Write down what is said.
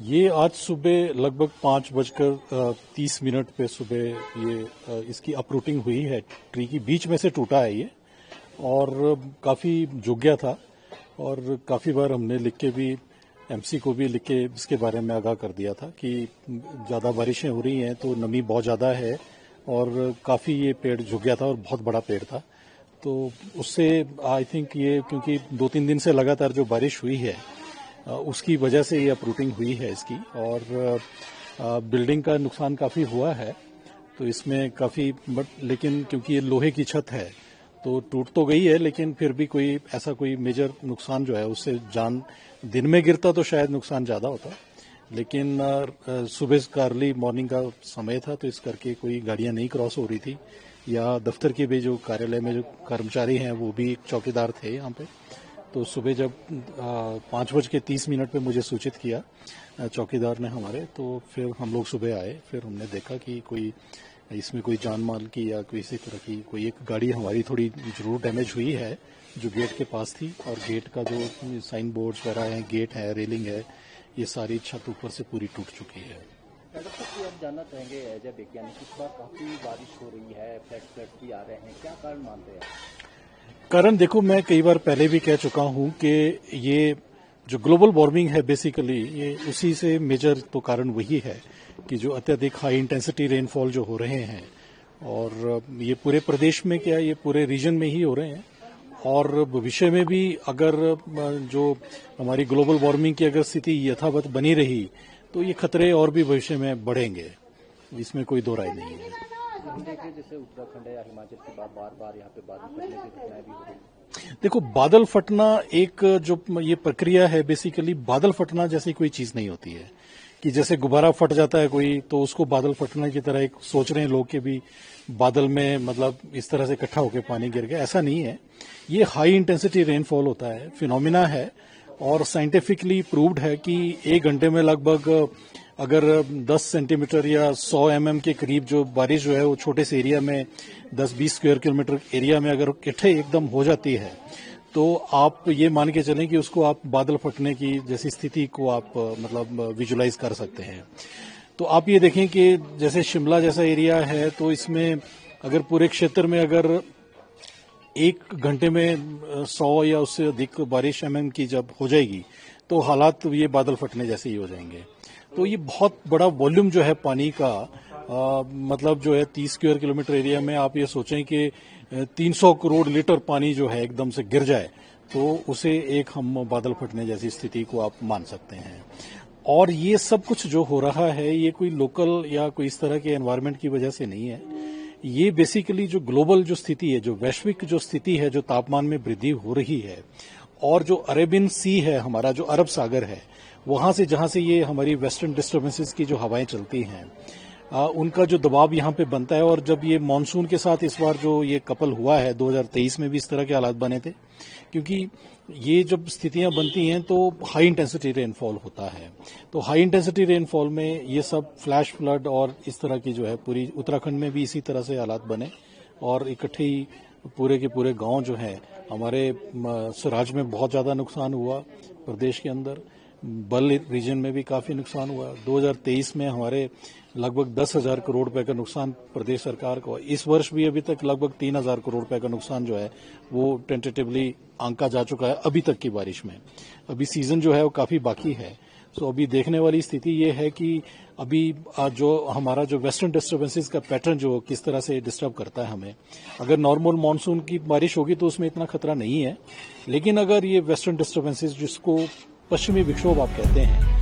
ये आज सुबह लगभग 5:30 पे सुबह ये इसकी अपरूटिंग हुई है। ट्री की बीच में से टूटा है ये और काफ़ी झुक गया था और काफ़ी बार हमने लिख के भी एमसी को भी लिख के इसके बारे में आगाह कर दिया था कि ज़्यादा बारिशें हो रही हैं तो नमी बहुत ज़्यादा है और काफ़ी ये पेड़ झुक गया था और बहुत बड़ा पेड़ था। तो उससे आई थिंक ये क्योंकि 2-3 दिन से लगातार जो बारिश हुई है उसकी वजह से ये अपरूटिंग हुई है इसकी और बिल्डिंग का नुकसान काफ़ी हुआ है। तो इसमें काफ़ी लेकिन क्योंकि ये लोहे की छत है तो टूट तो गई है, लेकिन फिर भी कोई ऐसा कोई मेजर नुकसान जो है उससे जान दिन में गिरता तो शायद नुकसान ज़्यादा होता, लेकिन सुबह का अर्ली मॉर्निंग का समय था तो इस करके कोई गाड़ियां नहीं क्रॉस हो रही थी या दफ्तर के भी जो कार्यालय में जो कर्मचारी हैं वो भी चौकीदार थे यहाँ पे। तो सुबह जब 5:30 पे मुझे सूचित किया चौकीदार ने हमारे, तो फिर हम लोग सुबह आए। फिर हमने देखा कि कोई इसमें कोई जान माल की या किसी तरह की कोई एक गाड़ी हमारी थोड़ी जरूर डैमेज हुई है जो गेट के पास थी, और गेट का जो साइन बोर्ड्स वगैरह हैं, गेट है, रेलिंग है, ये सारी छत ऊपर से पूरी टूट चुकी है। डॉक्टर साहब, आप जानना चाहेंगे एज ए वैज्ञानिक, इस बार काफी बारिश हो रही है, फ्लड्स भी आ रहे हैं, क्या कारण मानते हैं? कारण देखो, मैं कई बार पहले भी कह चुका हूं कि ये जो ग्लोबल वार्मिंग है बेसिकली ये उसी से मेजर तो कारण वही है कि जो अत्यधिक हाई इंटेंसिटी रेनफॉल जो हो रहे हैं, और ये पूरे प्रदेश में क्या ये पूरे रीजन में ही हो रहे हैं, और भविष्य में भी अगर जो हमारी ग्लोबल वार्मिंग की अगर स्थिति यथावत बनी रही तो ये खतरे और भी भविष्य में बढ़ेंगे, इसमें कोई दो राय नहीं है। हम देख रहे जैसे उत्तराखंड या हिमाचल के बाद बार बार यहाँ पे बादल फटने की घटनाएं भी हो रही हैं। देखो, बादल फटना एक जो ये प्रक्रिया है, बेसिकली बादल फटना जैसी कोई चीज नहीं होती है कि जैसे गुब्बारा फट जाता है कोई तो उसको बादल फटने की तरह एक सोच रहे हैं लोग कि भी बादल में मतलब इस तरह से इकट्ठा होकर पानी गिर गया, ऐसा नहीं है। ये हाई इंटेंसिटी रेनफॉल होता है, फिनोमिना है, और साइंटिफिकली प्रूव्ड है कि 1 घंटे में लगभग अगर 10 सेंटीमीटर या 100 mm के करीब जो बारिश जो है वो छोटे से एरिया में 10-20 स्क्वायर किलोमीटर एरिया में अगर इकट्ठे एकदम हो जाती है तो आप ये मान के चलें कि उसको आप बादल फटने की जैसी स्थिति को आप मतलब विजुलाइज कर सकते हैं। तो आप ये देखें कि जैसे शिमला जैसा एरिया है तो इसमें अगर पूरे क्षेत्र में अगर 1 घंटे में 100 या उससे अधिक बारिश mm की जब हो जाएगी तो हालात ये बादल फटने जैसे ही हो जाएंगे। तो ये बहुत बड़ा वॉल्यूम जो है पानी का, मतलब जो है 30 स्क्वायर किलोमीटर एरिया में आप ये सोचें कि 300 करोड़ लीटर पानी जो है एकदम से गिर जाए तो उसे एक हम बादल फटने जैसी स्थिति को आप मान सकते हैं। और ये सब कुछ जो हो रहा है ये कोई लोकल या कोई इस तरह के एनवायरनमेंट की वजह से नहीं है, ये बेसिकली जो ग्लोबल जो स्थिति है, जो वैश्विक जो स्थिति है, जो तापमान में वृद्धि हो रही है, और जो अरेबियन सी है हमारा, जो अरब सागर है, वहां से जहां से ये हमारी वेस्टर्न डिस्टर्बेंसेस की जो हवाएं चलती हैं उनका जो दबाव यहाँ पे बनता है। और जब ये मानसून के साथ इस बार जो ये कपल हुआ है 2023 में भी इस तरह के हालात बने थे, क्योंकि ये जब स्थितियां बनती हैं तो हाई इंटेंसिटी रेनफॉल होता है। तो हाई इंटेंसिटी रेनफॉल में ये सब फ्लैश फ्लड और इस तरह की जो है पूरी उत्तराखंड में भी इसी तरह से हालात बने, और इकट्ठे ही पूरे के पूरे गांव जो है हमारे सराज में बहुत ज्यादा नुकसान हुआ, प्रदेश के अंदर बल रीजन में भी काफी नुकसान हुआ। 2023 में हमारे लगभग 10,000 करोड़ रुपए का नुकसान प्रदेश सरकार को, इस वर्ष भी अभी तक लगभग 3,000 करोड़ रुपए का नुकसान जो है वो टेंटेटिवली आंका जा चुका है अभी तक की बारिश में। अभी सीजन जो है वो काफी बाकी है। तो अभी देखने वाली स्थिति ये है कि अभी जो हमारा जो वेस्टर्न डिस्टर्बेंसेस का पैटर्न जो किस तरह से डिस्टर्ब करता है हमें, अगर नॉर्मल मानसून की बारिश होगी तो उसमें इतना खतरा नहीं है, लेकिन अगर ये वेस्टर्न डिस्टर्बेंसेस जिसको पश्चिमी विक्षोभ आप कहते हैं